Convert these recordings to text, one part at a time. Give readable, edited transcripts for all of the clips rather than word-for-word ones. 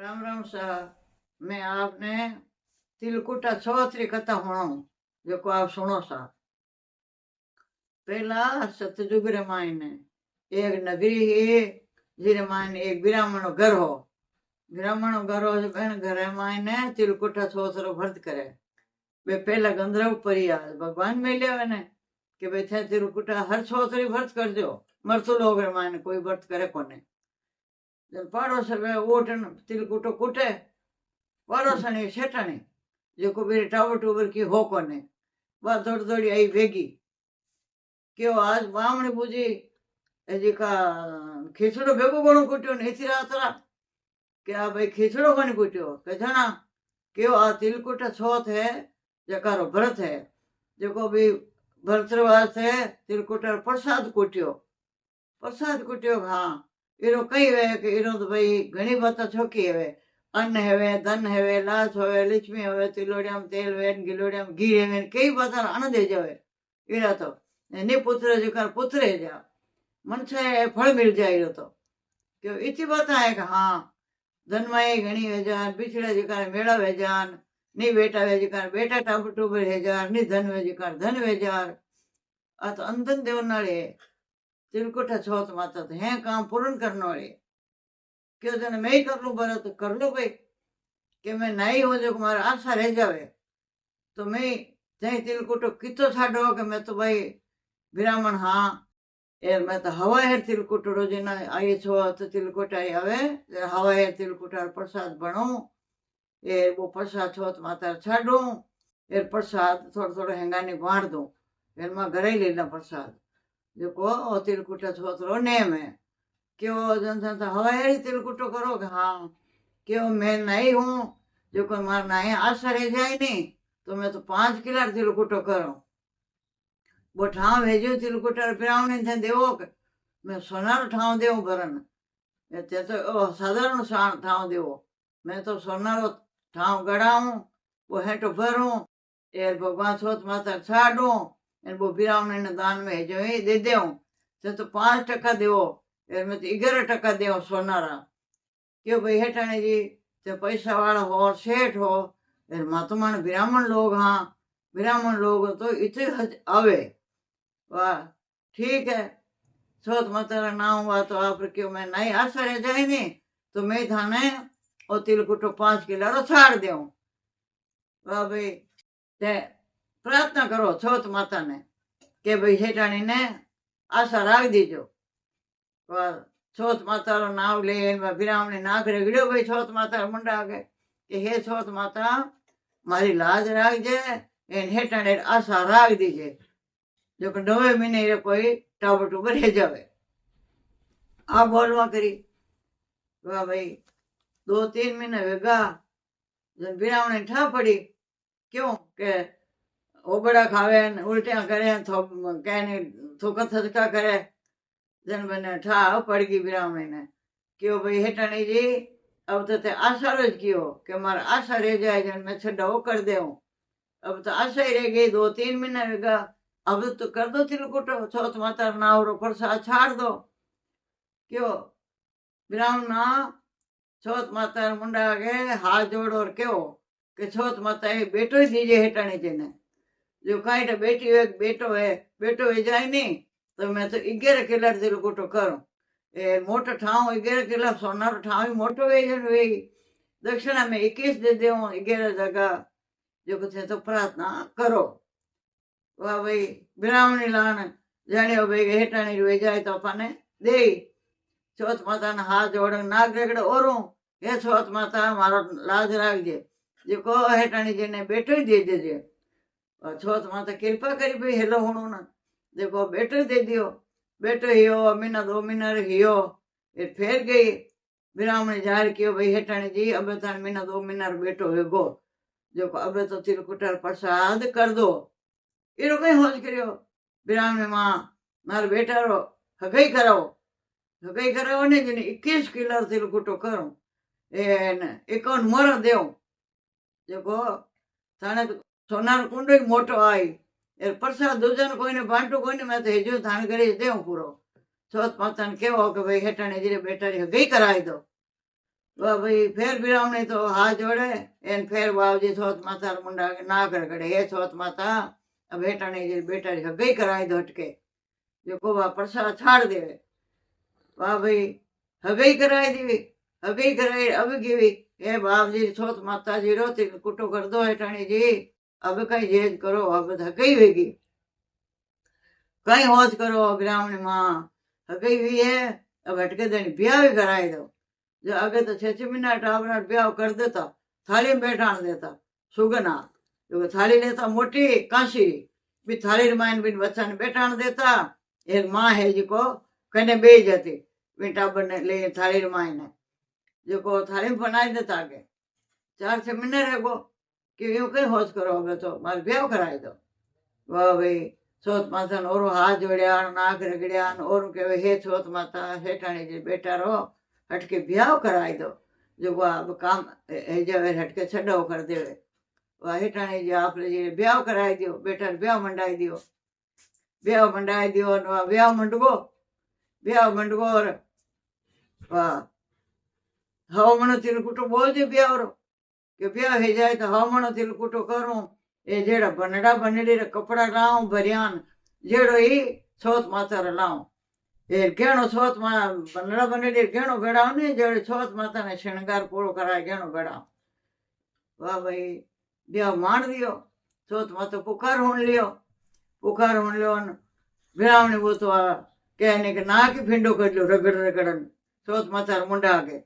राम राम साहब। मैं आपने तिलकुटा चौथरी कथा सुनाऊं जो को आप सुनो सा। पहला सतयुग रे मायने एक नगरी है जिरे मायने एक ब्राह्मण घर हो। ब्राह्मण घर हो बेन घरे मायने तिलकुटा चौथरो व्रत करे। वे पहला गंधर्व परिया भगवान मिले ने कि भाई थे तिलकुटा हर चौथरी व्रत कर दो। मरतु लोग रे मायने कोई व्रत करे कोने। पाड़ोस वे ओठन तिलकुटो कुटे पड़ोसनी सेठानी जेको भी टावर टूबर की हो कोने वह दौड़ दौड़ी आई भेगी क्यों आज बामणी पूजी जेका खीचड़ो भेगो घणो कुट्यो ने एथी रातरा के आ भाई खीचड़ो कोनी कुट्यो के जना क्यों आ तिलकुट छोथ है जकारो व्रत है जेको भी व्रत वास्ते तिलकुट प्रसाद कुट्यो हाँ इरो कई वे कि इरो तो भाई घणी बात छोकी है अन्न हेवे धन हेवे लाश होवे लक्ष्मी होवे तिलोड़ियाम तेल वे गिलोड़ियाम घी हेवे कई बात आनंद जावे इरा तो नि पुत्र जो पुत्र है जा मन से फल मिल जाए तो क्यों इतनी बात है कि हाँ धन माई घणी वे जान बिछड़े जो मेड़ा वे जान नी बेटा वे जो बेटा टाबर टूबर है जार नी धन वे जो धन वे जार आ तो अंधन देवनाड़े तिलकुटा छोत माता तो है काम पूर्ण करने वाले क्यों जन मैं ही कर लू भरत कर लो भाई कि मैं नहीं हो जो तुम्हारा आशा रह जावे तो मैं तई तिलकुटो कितो छाड़ो कि मैं तो भाई ब्राह्मण हाँ यार मैं तो हवा है तिलकुटो रोजीना आई छो तो तिलकुट आई आवे हवा है तिलकुटा प्रसाद बनो ये वो प्रसाद छोत माता छाड़ू यार प्रसाद थोड़ा थोड़ा हेंगानी बांट दू यार मैं घरे ही लेना प्रसाद जो को तिलकुटा छोतरो नेम है क्यों जनता हवाई तिलकुटो करो कि हाँ क्यों मैं नहीं हूं जो कोई मार नहीं आशा रह जाए नहीं तो मैं तो 5 किलो तिलकुटो करो वो ठाव भेजो तिलकुटा ब्राह्मण थे देवो मैं सोनार ठाव देव भरन ते तो साधारण ठाव देवो मैं तो सोनारो ठाव गड़ाऊं वो हेठो भरूं यार भगवान छोत माता छाड़ू वो ब्राह्मण ने दान में जो दे देव तो 5% देवो यार मैं तो 11% देव सोनारा क्यों भाई हेठाणी जी तो पैसा वाला हो सेठ हो यार मातुमान ब्राह्मण लोग हाँ ब्राह्मण लोग तो इतने आवे वाह ठीक है छोत माता ना हुआ तो आप क्यों मैं नहीं आशा रह जाए नहीं तो मैं थाने और तिलकुटो 5 किलो छाड़ दे वाह भाई प्रार्थना करो छोत माता ने के भाई हेठाणी ने आशा राख दीजो छोत माता रो नाव ले ब्राह्मणी नाक रगड़ो भाई छोत माता मुंडा आगे कि हे छोत माता मारी लाज राख जे एन हेठाणे आशा राख दीजे जो कि 9 महीने रे कोई टाबर टूबर रह जावे आ बोलवा करी वाह भाई 2-3 महीने वेगा जन ब्राह्मणी ठा पड़ी क्यों के ओबड़ा खावे उल्टियां करे थूका थचका करे जन बने ठा पड़ गई ब्राह्मणी ने क्यों भाई हेठाणी जी अब तो ते आशा रोज कियो कि मारा आशा रह जाए जन मैं छड्डा वो कर दे अब तो आशा ही रह गई 2-3 महीना वेगा अब तो कर दो तिलकुटो छोत माता नावरो प्रसाद छाड़ दो क्यों ब्राह्मणा छोत माता मुंडा आगे हाथ जोड़ो और क्यों कि छोत माता ये बेटो ही दीजिए हेठाणी जी ने जो कहीं बेटी है बेटो है जाए नहीं तो मैं तो 11 किलो तिलकुटो करूं ए मोटो ठाव 11 किलो सोनारो ठाव मोटो वे दक्षिणा में 21 दे दे 11 जगह जो कुछ तो प्रार्थना करो वाह भाई ब्राह्मणी लान जानियो भाई हेठाणी वे जाए तो अपने दे छोत माता ने हाथ जोड़ नाक रेगड़े ओरू हे छोत माता मारो लाज राखजे जो हेठाणी जी ने बेटो ही दे दीजिए छोत माता कृपा करी भाई हेलो हूं ना देखो बेटो दे दियो बेटो हियो महीना 2 महीना हियो फेर गई ब्राह्मणी जाहिर कियो भाई हेठाणी जी अब तान महीना 2 महीना बेटो होगो जो अब तो तिलकुटा प्रसाद कर दो इरो कई होज करियो ब्राह्मणी मां मार बेटा रो हगई कराओ ने जने 21 किलो तिलकुटो करो एन 51 मोर देव जो थाने सोनार कुंडो मोटो आई प्रसाद दूजन कोई ने बांटू कोई ने मैं तो हेजो थाने करे देव पूरो छोत माता ने केवो कि भाई हेठाणी जी बेटा री हगई कराई दो वाह भाई फेर बिरावणी तो हाथ जोड़े एन फेर बाबूजी सोत माता मुंडा के ना कर कड़े हे सोत माता अब बेटा ने जी बेटा गई कराई दो हटके जो को वा प्रसाद छाड़ देवे वाह भाई हगई कराई दीवी हगई कराई अब कीवी हे बाबूजी सोत माता जी रोती कुटो कर दो हेटाणी जी अब कई जेज करो अब हगई वेगी कई होश करो ब्राह्मणी माँ हगई हुई है अब हटके देनी ब्याह भी कराई दो जो आगे तो 6 महीना टावरा ब्याह कर देता थाली में बैठाण देता सुगना जो थाली लेता मोटी कांसी भी थाली माइन भी बच्चा ने बैठाण देता एक माँ है जिको कने बे जाती भी टाबर ने ले थाली माइन जो को थाली में बनाई देता आगे 4-6 महीने रहेगो कि यूं कहीं होश करो अब तो मारे ब्याह कराई दो वाह भाई सोत माता ने और हाथ जोड़िया नाक रगड़िया और कहे हे सोत माता हेठाणी जी बेटा रो हटके ब्याह कराई दो जो वो अब काम जावे हटके छड़ो कर देवे वह हेठाणी जी आपने जी ब्याह कराई दियो बेटा ब्याह मंडाई दियो ब्याह मंडगो और वाह हव मनो तिलकुटो बोल दे ब्याह रो कि ब्याह हो जाए तो हव मनो तिलकुटो करूं ये जेड़ा बनड़ा बनड़ी रे कपड़ा लाऊं भरियान जेड़ो ही सोत माता रे लाऊं ये गेणो सोत मा बनड़ा बनड़ी गेणो गड़ाओ ने जेड़े सोत माता ने श्रृंगार पूरो कराए गेणो गड़ाओ वाह भाई ब्याह मान दियो सोत माता पुकार होन लियो ब्राह्मणी वो तो कहने के ना की फिंडो कर लो रगड़न सोत माता मुंडा आगे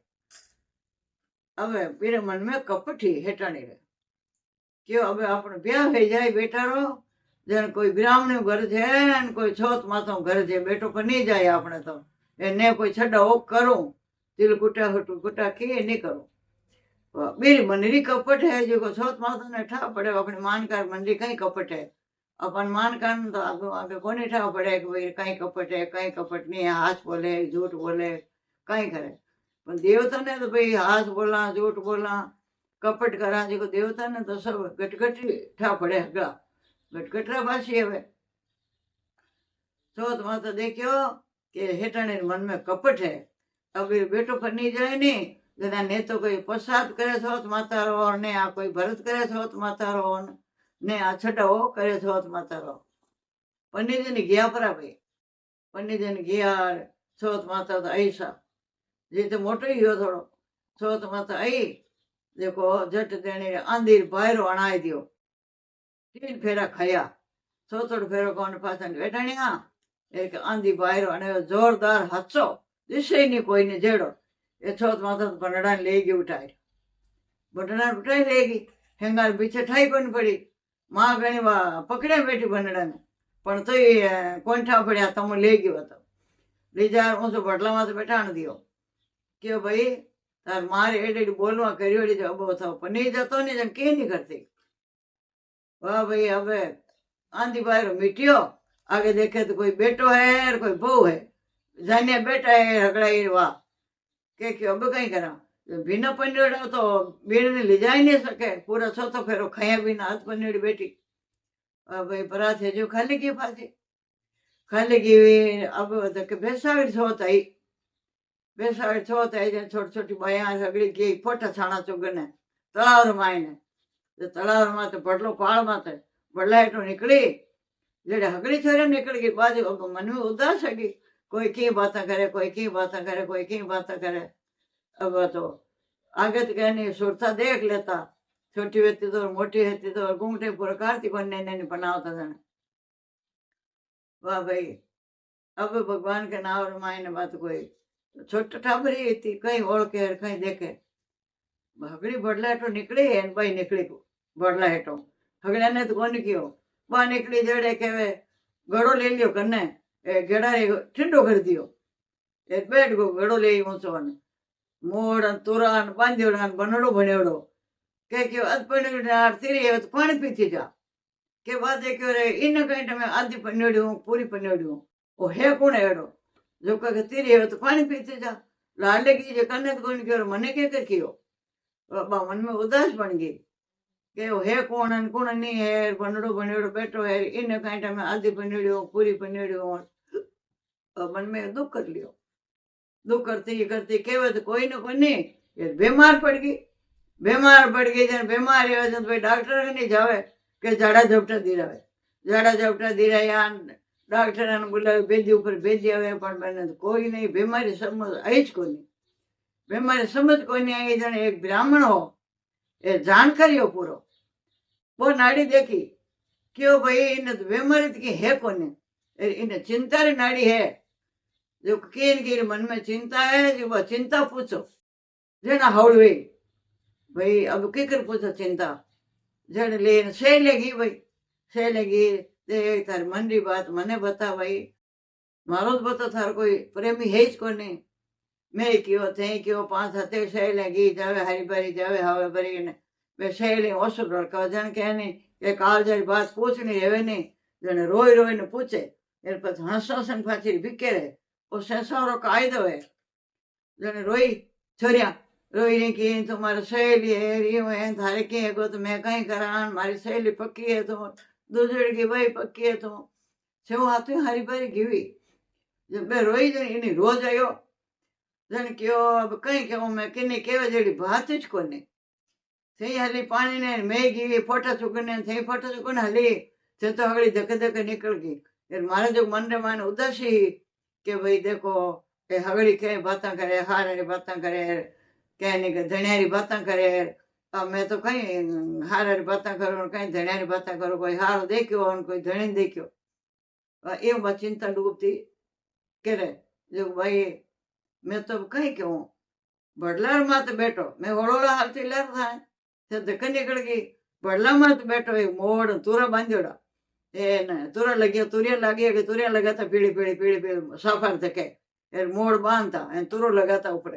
હવે પીરે મન में કપટી હેટાણી રે क्यों अब આપણે ब्याह થઈ જાય બેટા રો જણ કોઈ બ્રાહ્મણ ઘર છે ને કોઈ છોત માતો ઘર છે બેટો પર નહીં જાય આપણે તો એને કોઈ છડા ઓક કરું तिल कुटा हटू कुटा की नहीं करो मेरी मनरी कपट है जो को छोत माता ने ठा पड़े अपने मानकार मनरी कहीं कपट है अपन मानकार तो आगे आगे कोनी ठा पड़े कि भाई कहीं कपट है कहीं कपट नहीं है हाथ बोले झूठ बोले कहीं करे पर देवता ने तो भाई हाथ बोला झूठ बोला कपट करा जो देवता ने तो सब गटगटी ठा पड़े हगड़ा गटगटरा पासी हवे छोत माता देखियो कि हेठाणे मन में कपट है अब बेटो पर नहीं जाए नहीं जना ने तो कोई प्रसाद करे सोत माता रो ने आ कोई भरत करे सोत माता रो ने आ छटाओ करे सोत माता रो पंडित जी ने गया परा भाई पंडित जी ने गया सोत माता तो आई सा जी तो मोटो ही हो थोड़ो सोत माता आई देखो झट देने आंधी बाहर अणाई दियो 3 फेरा खाया सोतड़ फेरो कौन पासन बैठाणिया एक आंधी बाहर अणे जोरदार हथो दिशे नहीं कोई ने जेड़ो ये छोत माता बनड़ा लेगी उठाई बनड़ा उठाई लेगी हेंगार पीछे ठाई कोनी पड़ी माँ घणी वाह पकड़े बैठी बनड़ा ने पण तो कोन ठा पड़ा तम लेगी तो लीजा ऊँचो बटला में बैठाण दियो क्यों भाई तार मारे एडी बोलवा करियोड़ी जो अबो था पर नहीं जातो नहीं जन के नहीं करती वाह भाई अब आंधी बाहर मिटियो आगे देखे तो कोई बेटो है और कोई बहू है जाने बेटा है हगड़ाई वाह के अब कहीं करा बिना पनीड़ा तो बीड़ ने ले जा ही नहीं सके पूरा चौथो फेरो खाया बिना हाथ पनीड़ी बेटी भाई पराठे जो खाली की फांसी खाली की अब तो बेसाड़ी छोत आई छोटी छोटी बाया हगड़ी की फोटा छाना चुगने तलावर मायने तलावर माते बड़लो पाड़ माते बड़ला हेठो निकली जेड़े हगड़ी छोरे निकल गई बाजू मन में उदास है कोई की बातें करे कोई की बातें करे कोई की बातें करे अब तो आगे तो कहनी सुरता देख लेता छोटी होती तो मोटी होती तो घूंघटे पूरा कार्तिक ने बनावता जाने वाह भाई अब भगवान के नाम और मायने बात कोई छोटा ठाबरी थी कहीं ओळखे कहीं देखे हगड़ी बड़ला हेठो निकली है भाई निकली बड़ला हेठो हगड़ा ने तो कोनी कियो बा निकली जड़े के गड़ो ले लियो कन्ने गेड़ा ठंडो कर दियो एक बैठ गो गड़ो ले ऊंचो मोड़ तुरान बांध्योड़ा बनड़ो बनेड़ो के अध पनीड़ तीरी है तो पानी पीती जा के बाद देखो रे इन कहीं में आधी पनीड़ी हूँ पूरी पनीड़ी हूँ वो है कौन एड़ो जो कहे तीरी है तो पानी पीते जा लाले की जो कन्ने तो कोई क्यों मने के कर कियो बाबा मन में उदास बन गई के वो है कौन नहीं है बनड़ो बनेड़ो बैठो है इन कहीं में आधी पनीड़ी हूँ पूरी पनीड़ी हूँ मन में दुख कर लियो दुख करती कहवे तो कोई न कोई नहीं ये बीमार पड़ गई जन बीमार है तो भाई डॉक्टर के नहीं जावे के झाड़ा झपटा दीरा या डॉक्टर ने बोला बेदी ऊपर बेदी आवे पण मैंने कोई नहीं बीमारी समझ आई ज कोनी बीमारी समझ कोनी आई जन एक ब्राह्मण हो ये जानकारी हो पूरो वो नाड़ी देखी क्यों भाई इन्हें तो बीमारी की है कोनी इन्हें चिंता री नाड़ी है जो की मन में चिंता है जो वह चिंता पूछो जेना हवड़वे भाई अब किकर पूछो चिंता जड़ लेन से लेगी देख तार मन री बात मने बता भाई मारो ज बता थार कोई प्रेमी है ज कोनी मैं क्यों थे क्यों 5 हते से लेगी जावे हरी भरी जावे हवे भरी ने वे से ले ओसो लड़का जन के नहीं के काल जरी बात पूछनी हेवे नहीं जने रोई ने पूछे एर पर हंसन फाची बिकेरे ओ संसारो कायदो है जने रोई छोरिया रोई ने की तुम्हारी सहेली है रियो है थारे के को तो मैं कहीं करा मारी सहेली पक्की है तो दूसरे की भाई पक्की है तो सेव हाथ में हरी भरी गिवी जब मैं रोई जन इनी रोज आयो जन क्यों अब कहीं क्यों मैं किन्नी केवे जड़ी बात ज कोनी थई हली पानी ने मैं गिवी फोटा चुकने थई फोटा चुकने हली से तो हगड़ी धक निकल गई फिर मारे जो मन रे मन उदासी के भाई देखो ए हगड़ी के बातें करे हारे बातें करे कहने के धनियारी बातें करे अब मैं तो कहीं हारे बातें करूँ कहीं धनियारी बातें करूँ कोई हारो देखो और कोई धनी देखो ये बात चिंता डूबती करे जो भाई मैं तो कहीं क्यों बडलार मात बैठो मैं होड़ोला हालती लर था तो धक निकल गई बडला मात बैठो एक मोड़ तुरा बांधोड़ा ए न तुरा लगाता पीड़ी साफर थके मोड़ बांधता तुरो लगाता ऊपर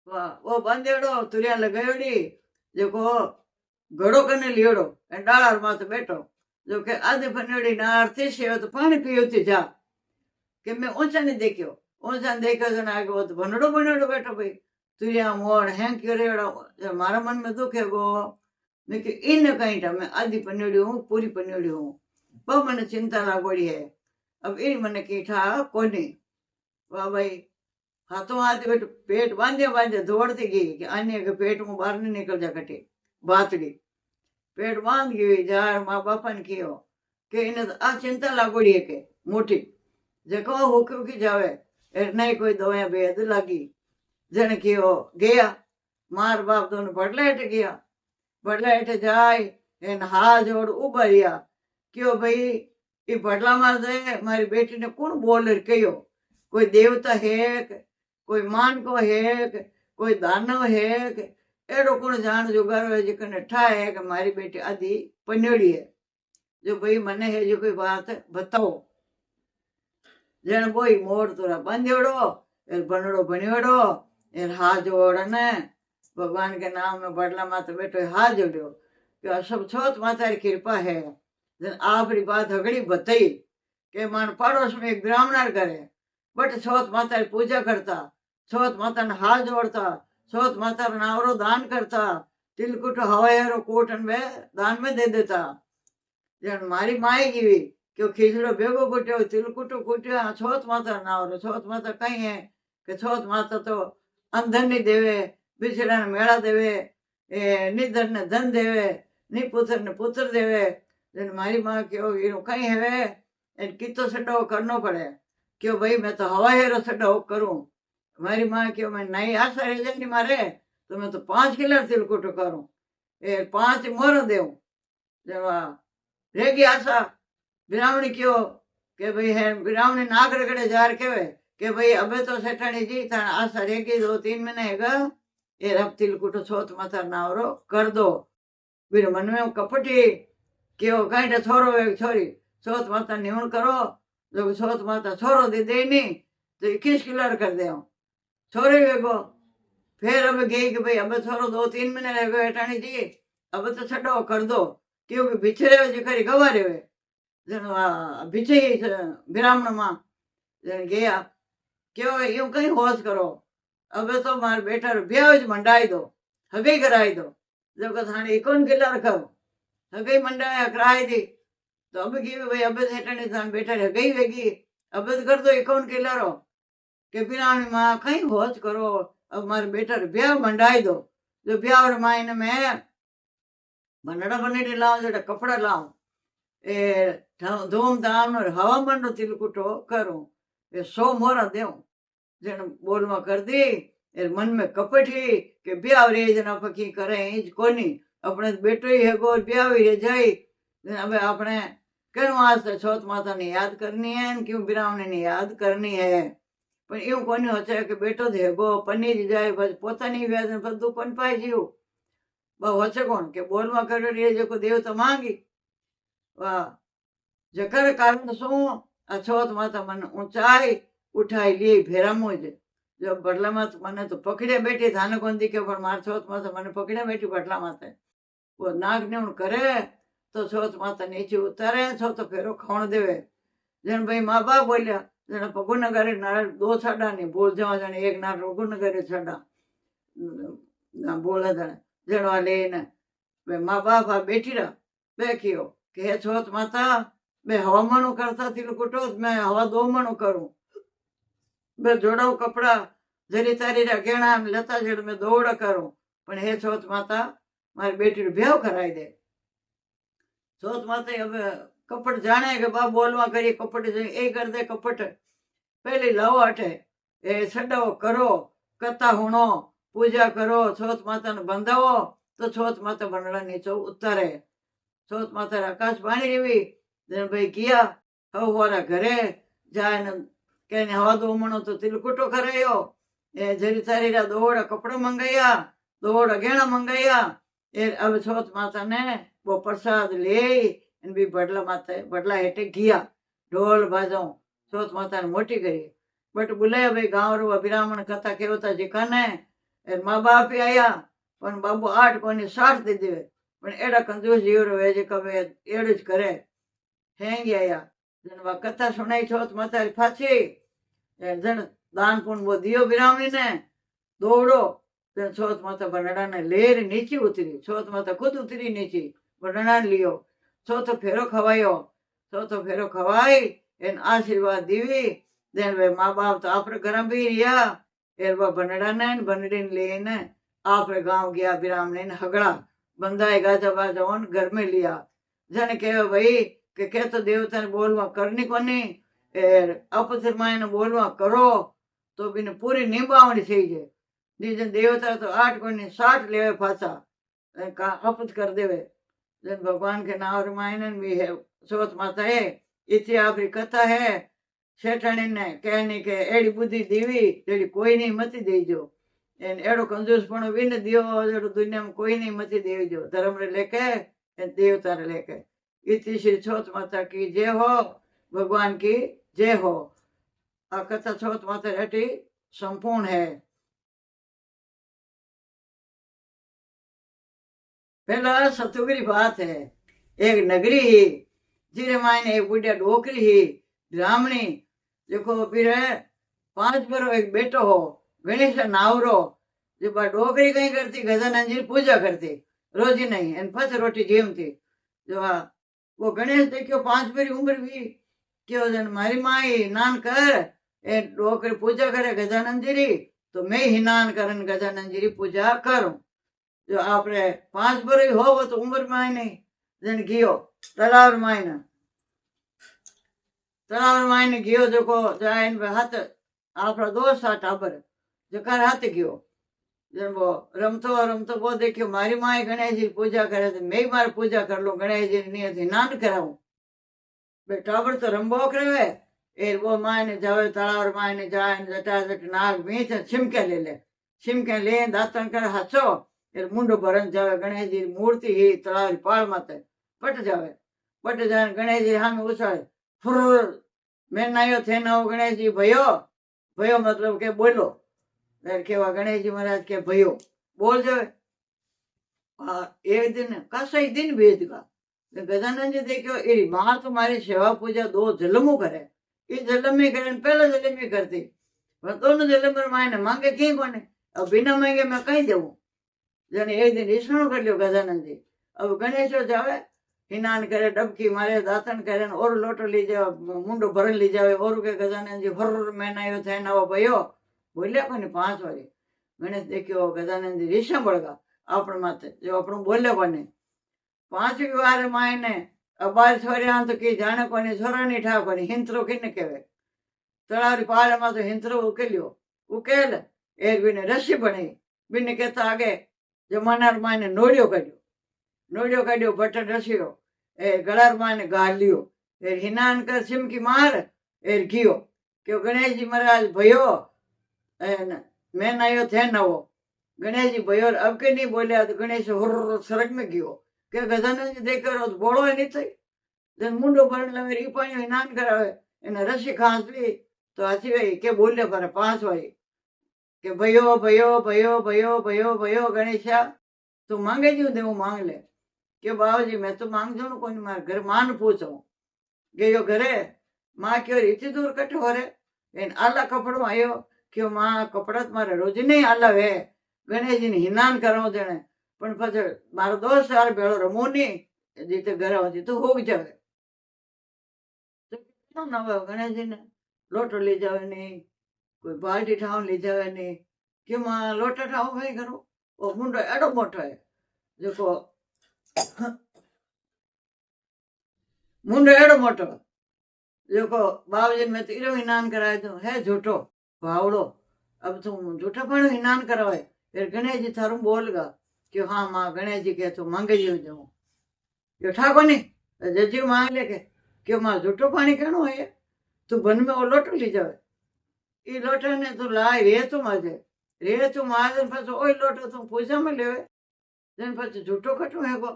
वो बांधेड़ो तुरिया लगायोड़ी जो को घड़ो कने लियोड़ो डालार मात बैठो जो के आधे फनेड़ी नार थी से तो पानी पियोती जा के मैं ऊंचा नहीं देखो जन आगे वो तो बनड़ो बैठो भाई तुरिया मोड़ हैं क्यों रेड़ो मारा मन में दुख है गो मैं कि इन कहीं मैं आधी पन्योड़ी हूँ पूरी पन्योड़ी हूँ वो मैंने चिंता लागोड़ी है अब इन मैंने की ठा कोनी वाह भाई हाथों हाथ बैठ पेट बांधे दौड़ती गई कि अन्य के पेट में बाहर नहीं निकल जा कटे बातड़ी पेट बांध गई जार माँ बापा ने कियो कि इन्हें आ चिंता लागोड़ी है के मोटी जको हुक्म की जावे नहीं कोई दवाएं बेद लगी जन कियो गया मार बाप दोनों बड़ला हेठ गया बड़ला हेठ जाए इन हाथ जोड़ उभरिया क्यों भाई ये बड़ला मार दे मारी बेटी ने कौन बोल कहो कोई देवता है कोई मान को है कोई दानव है एड़ो कौन जान जुगारो है जिकने ठा है कि मारी बेटी आधी पन्योड़ी है जो भाई मने है जो कोई बात बताओ जन बोई मोड़ तोरा बांधेड़ो एर बनड़ो बनियोड़ो एर हाथ जोड़ ने भगवान के नाम में बड़ला माता बैठो हाथ जोड़ो कि सब छोत माता की कृपा है जन आपरी बात हगड़ी बताई के मान पड़ोस में एक ब्राह्मण करे बट छोत माता की पूजा करता छोत माता ने हाथ जोड़ता छोत माता नावरो दान करता तिलकुट हवायरो कोटन में दान में दे देता जन मारी माई गिवी क्यों खीचड़ो भेगो कुट्यो तिलकुटो कुट्यो छोत माता नावरो छोत माता कहीं है कि छोत माता तो अंधन नहीं देवे बिछड़ा ने मेला देवे निधन ने धन देवे नि पुत्र ने पुत्र देवे जन मारी माँ क्यों इनो कहीं है कितो सड्डो करनो पड़े क्यों भाई मैं तो हवायरो सड्डो करूं मारी माँ क्यों मैं नई आशा रह जाए मारे तो मैं तो 5 किलो तिलकुट करूं 5 मोर देव जब रेगी आशा ब्राह्मणी क्यों के भाई है ब्राह्मणी नाग रगड़े जार के भाई अबे तो सेठानी जी था आशा रेगी 2-3 महीने हैगा ये रब तिलकुट छोत माता नावरो कर दो मेरे मन में कपटी क्यों कहीं छोरो एक छोरी छोत माता निहुण करो जो छोत माता छोरो दे नहीं तो 21 किलो कर दे छोरे वेगो फिर अब गई कि भाई अब छोरो 2-3 महीने रह गए एटाणी जी अब तो छड़ो कर दो क्योंकि बिछड़े जी खरी गवारे हुए जन बिछे ब्राह्मण माँ जन गया क्यों यूं कहीं होश करो अब तो मार बेटा ब्याह मंडाई दो हगई कराई दो जब थाने इकोन किला रखो हगई मंडाया कराई दी तो अब की भाई अब सेठानी थान बेटा हगई वेगी अब कर दो इकोन किला रो के बिरानी माँ कहीं होश करो अब मारे बेटा ब्याह मंडाई दो जो ब्याह मायने में बनड़ा बनेड़ी लाओ जो कपड़ा लाओ ए धूमधाम हवामान नो तिलकुटो करूं ए 100 मोरा देव जन बोल में कर दी ए मन में कपट ही के ब्याह रे जना पकी करे इंज कोनी अपने बेटो ही है गो ब्याह रे जाई अब अपने क्यों वास्ते छोत माता ने याद करनी है क्यों बिरावने ने याद करनी है पण એવું કોની હોશે કે બેટો દેગો પનીર જાય બસ પોતાની વ્યાજ બધું પણ પાઈ જીવ બહુ હોશે કોણ કે બોલવા કર્યો રે જે કો દેવ તો માંગી વાહ જકર કારણ શું આ છોત માતા મને ઊંચાઈ ઉઠાઈ લી ભેરામો જ જો બદલામાં મને તો પકડે બેઠી ધાને કોંદી કે પણ માર છોત માતા મને પકડે બેઠી બદલા માતે वो नाग ने करे तो छोत माता नीचे उतारे छो तो फेरो खाण देवे जन भाई माँ बाप बोलिया जन पगु नगरे नार 2 छड़ा नहीं बोल जावा जन एक नार पगु नगरे छड़ा बोला जन वाले ने वे माँ बाप आ बैठी रहा बैठियो कि हे छोत माता मैं हवा मणु करता थी लुकुटो मैं हवा 2 मणु करूं मैं जोड़ाऊ कपड़ा जरी तारी रा गेणा लेता जड़ मैं दौड़ करूं पण हे छोत माता मारी बेटी ब्याह कराई दे छोत माता अब कपट जाने के बाप बोलवा करिए कपट ए कर दे कपट पहले लाओ अठे ए छड़ाओ करो कथा हुणो पूजा करो छोत माता ने बंधावो तो छोत माता बनड़ा नीचे उतारे छोत माता आकाश पानी रेवी जन भाई किया हवारा घरे जाए न कहने हवा 2 मणो तो तिलकुटो करायो ए जरी तारी रा दौड़ कपड़ा मंगाया दौड़ गेणा मंगाया अब छोत माता ने वो प्रसाद ले भी बडला माता बडला हेठे गया ढोल बाजो छोत माता ने मोटी करी बट बुलाया भाई गांव रो अभिरामण कथा केवता जी कने माँ बाप आया पण बाबू 8 कोनी 60 दे देवे पण एड़ा कंजूस जीव रे जे कवे एड़ ज करे हेंग आया जन वा कथा सुनाई छोत माता री फाची जन दान पुन वो दियो बिरामी ने दौड़ो छोत माता बनड़ा ने लेर नीचे उतरी छोत माता खुद उतरी नीचे बनड़ा लियो चौथो फेरो खवायो चौथो फेरो खवाई एन आशीर्वाद दीवी देन वे माँ बाप तो आप घर भी रिया एर वो बनड़ा ने बनड़ी लेने आप गांव गया बिराम ने हगड़ा बंदाए गाजा बाजा ओन घर में लिया जन कहे भाई के तो देवता ने बोलवा करनी कोनी एर अपथर माय ने बोलवा करो तो बिन पूरी निभावनी थी जे निजन देवता तो 8 कोनी 60 लेवे पाछा का अपत कर देवे जन भगवान के नाम रमायण भी है छोत माता है इतनी आपकी कथा है सेठाणी ने कहनी के एड़ी बुद्धि दीवी जेड़ी कोई नहीं मती देजो एन एड़ो कंजूसपणो भी न दियो जेड़ो दुनिया में कोई नहीं मती देजो धर्म रे लेके देवता रे लेके इतनी श्री छोत माता की जय हो भगवान की जय हो आ कथा छोत माता रेटी संपूर्ण है पहला सतुगरी बात है एक नगरी ही जिरे मायने एक बुढ़िया डोकरी ही ब्राह्मणी देखो फिर 5 बरो एक बेटो हो गणेश नावरो जो बा डोकरी कहीं करती गजानन जी पूजा करती रोजी नहीं एन फस रोटी जेम थी जो वो गणेश देखियो 5 बरी उम्र भी क्यों जन मारी माई नान कर ए डोकरी पूजा करे गजानन जी री तो मैं ही नान करन गजानन जी री पूजा करूं जो आपने 5 बरी हो वो तो उम्र में नहीं जन गियो तलाव मायने गियो जो को जाए हाथ आपरा दोस्त आ टाबर जो कर हाथ गियो जन वो रमतो वो देखियो मारी माई गणेश जी पूजा करे तो मैं मार पूजा कर लूं गणेश जी नहीं थी नान कराऊं बे टाबर तो रंबो करे एर वो मायने जावे तलाव मायने जाए जटा जट नाग बीच छिमके ले दातन कर हसो एर मुंडो भरन जावे गणेश जी मूर्ति ही तलाव पाल माते पट जाए गणेश जी हम उछाळे फुर मैं नायो थे ना गणेश जी भयो मतलब के बोलो केवा गणेश जी महाराज के भयो बोल जावे एक दिन कसई दिन भेज का गजानन जी देखो एरी मां तुम्हारी सेवा पूजा 2 जलमो करे इस जलम में करे पहले जलम में करती पर दोनों जलम पर मायने मांगे की कोने अब बिना मांगे मैं कहीं देऊं जने एक दिन ईसणो कर लियो गजानन जी अब गणेश जावे हिनान करे डबकी मारे दातन करे और लोटो ली जावे मुंडो भरन ली जावे और के गजानन जी हर महीना यो थे ना भयो बोलिया कोनी 5 वारी ગણેશ દેખ્યો ગજાનંદ રીસા બળગા આપણે માથે જો આપણું બોલે કોને 5મી વાર માયને અબાર છોર્યા તો કે જાણે કોની છોરાની ઠા કોની હિંતરો કીને કહેવાય તળાવરી પાળમાં તો હિંતરો ઉકેલ્યો ઉકેલ એ બીને રસી બની બીને કહેતા આગે જમાનાર માને નોડિયો કાઢ્યો બટન રસીરો એ ગળાર માને ગાલ્યો એ હિનાન કર સિમકી માર એ ગયો કે ગણેશજી મહારાજ ભયો મેં આયો થે નવો ગણેશજી ભયો અબ કે નહીં બોલ્યા તો ગણેશ હોર સરગ में ગયો કે ગજાનંદજી દેખ્યો તો બોળો નહીં થઈ જન મુંડો ભરણ લાવે ઈ પાણી હિનાન કરાવે એને રસી ખાંસલી તો હાથી ભાઈ કે બોલ્યા પર 5 વાગે કે ભયો ભયો ભયો ભયો ભયો ભયો ગણેશા તું માંગે જ દેવું માંગ લે કે બાબાજી મેં તો માંગજો ને કોઈ મારા ઘર માન પૂછો ગયો ઘરે માં કયો રીતિ દૂર કઠો રે એને આલા કપડો આવ્યો કે માં કપડા મારે રોજ નહીં આલાવે ગણેશજીને હિનાન કરવો દેણે પણ પછી મારો દોસ્ત સાર ભેળો રમો નહીં જીતે ઘરે હોતી તો હોગ જાવે ગણેશજીને લોટો લઈ જાવે નહીં કોઈ બાલ્ટી ઠાવ લઈ જાવે નહીં કે માં લોટા ઠાવ ભાઈ કરો ઓ મુંડો એડો મોટો હે જેકો मुंडो एड़ो मोटो देखो बाबाजी में तो इरो हिनान कराए तो है झूठो भावड़ो अब तुम झूठा पण हिनान करवाए फिर गणेश जी थारू बोलगा कि हाँ माँ गणेश जी के तू मांगे जी जाऊं यो ठाको नहीं जजी मांग ले के माँ झूठो पानी कहनो है तू बन में वो लोटो ली जावे ई लोटे ने तू लाई रे तू माजे पास ओई लोटो तू पूजा में लेवे जन पास झूठो कटो है को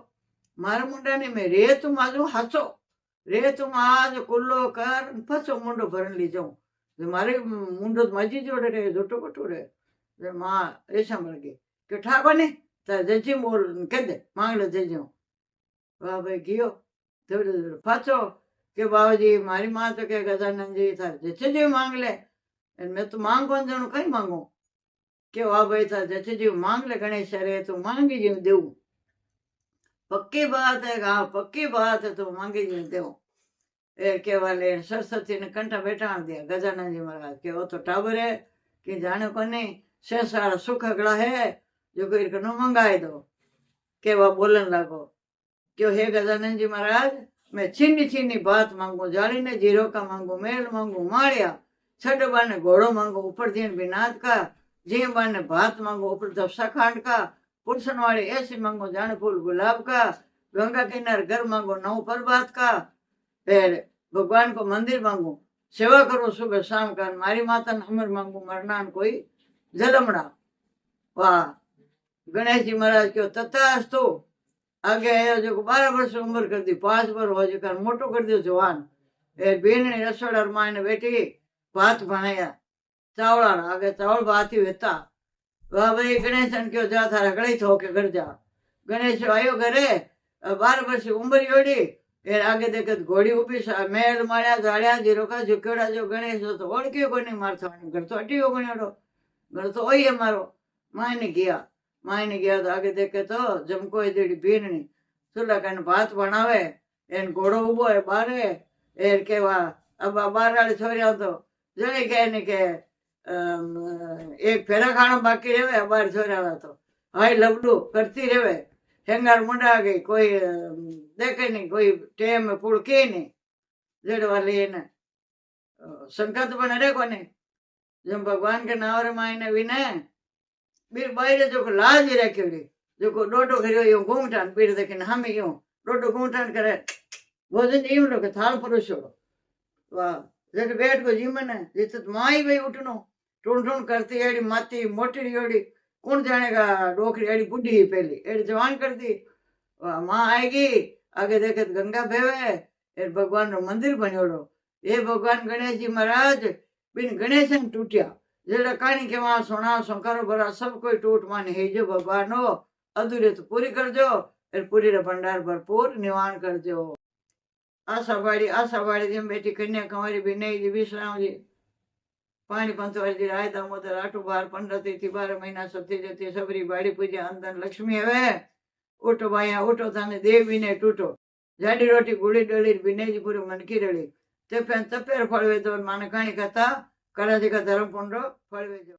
मारा मुंडा ने मैं रे तू माजू हाचो रे तुम आज कुल्लो कर फसो मुंडो भरन ली जाऊं मारे मुंडो मजी जोड़े रे झूठो कटो रे माँ ऐसा मर गई कि ठाको ने जजी बोल कह दे मांग ले जजी वाह भाई गियो फसो के बाबा जी मारी माँ तो के गजानंद जी था जचे जी मांग ले मैं तो मांग कौन जानू कहीं मांगू के वाह भाई था जचे जी मांग ले गणेश रे तू मांगी जी देऊ पक्की बात है हाँ पक्की बात है तो मांगी जी देव ए के वाले सरस्वती ने कंठा बैठाण दिया गजानंद जी महाराज के वो तो टाबर है कि जाने को नहीं से सारा सुख अगला है जो कोई कनो मंगाए दो के वह बोलन लागो क्यों हे गजानंद जी महाराज मैं छीनी छीनी बात मांगू जाली ने जीरो का मांगू मेल मांगू मारिया छड़ बाने घोड़ो मांगू ऊपर दिन बिनाद का जी बाने भात मांगू ऊपर दफसा खांड का पुरसन वाले ऐसे मांगो जाने फूल गुलाब का गंगा किनारे घर मांगो नौ प्रभात का फिर भगवान को मंदिर मांगो सेवा करो सुबह शाम का मारी माता ने अमर मांगू मरना कोई जलमड़ा वाह गणेश जी महाराज क्यों तथास्तु आगे आयो जो 12 वर्ष उम्र कर दी 5 वर्ष हो जो मोटो कर दियो जवान ए बेन ने रसोड़ा माने बेटी भात बनाया चावड़ा आगे चावल भात ही वेता वाह भाई गणेश क्यों जा थारा गड़ी थो के घर जा गणेश आयो घरे 12 वर्ष उम्र योड़ी फिर आगे देखे घोड़ी उभी मेल मारिया जाड़िया जीरो का झुकेड़ा जो गणेश तो ओळख्यो कोनी मारतो घर तो अटियो बनेड़ो घर तो वही है मारो मायने गया तो आगे देखे तो जमको जेडी बीननी चूल्हा कन भात बनावे एन घोड़ो उबो है बारे एर केवा अब 12 वाली छोरिया तो जने कहने के एक फेरा खाना बाकी रहे 12 छोरिया तो हाय लबडू करती रहे हेंगार मुंडा गई कोई देखे नहीं कोई टेम में पुड़के नहीं जेड़ वाली ने संकट बने रे कोने जब भगवान के नाम रे मायने विने बीर बाहर जो लाज रखेड़ी जो को डोडो खरियो यो घूमटान बीर देखे हम यो डोडो घूमटान करे भोजन जीव लो के थाल परोसो वाह जेड बैठ को जीवन है जित माई भाई उठनो टूण टूण करती एड़ी माती मोटी योड़ी कौन जानेगा डोकरी एड़ी बुढ़ी ही पहली एड़ी जवान कर दी माँ आएगी आगे देखे तो गंगा भेवे फिर भगवान रो मंदिर बन्योड़ो ये भगवान गणेश जी महाराज बिन गणेश टूटिया जेड़ा कहानी के वहां सोना सोकारो भरा सब कोई टूट मान हे जो भगवान हो अधूरे तो पूरी कर जो फिर पूरी रे भंडार भरपूर निवारण कर जो आशावाड़ी जी बेटी कन्या कुमारी भी नहीं जी विश्राम जी पानी पंचवारी जी राय दामोदर आठू बार 15 थी 12 महीना सती जती सबरी बाड़ी पूजा अंदर लक्ष्मी हवे उठो भाया उठो थाने देवी ने टूटो जाडी रोटी गुड़ी डली बिने जी पूरी मनकी रड़ी ते तपेर फळवे तो माने कहानी कथा कड़ा जी का धर्म कुंडो फळवे जो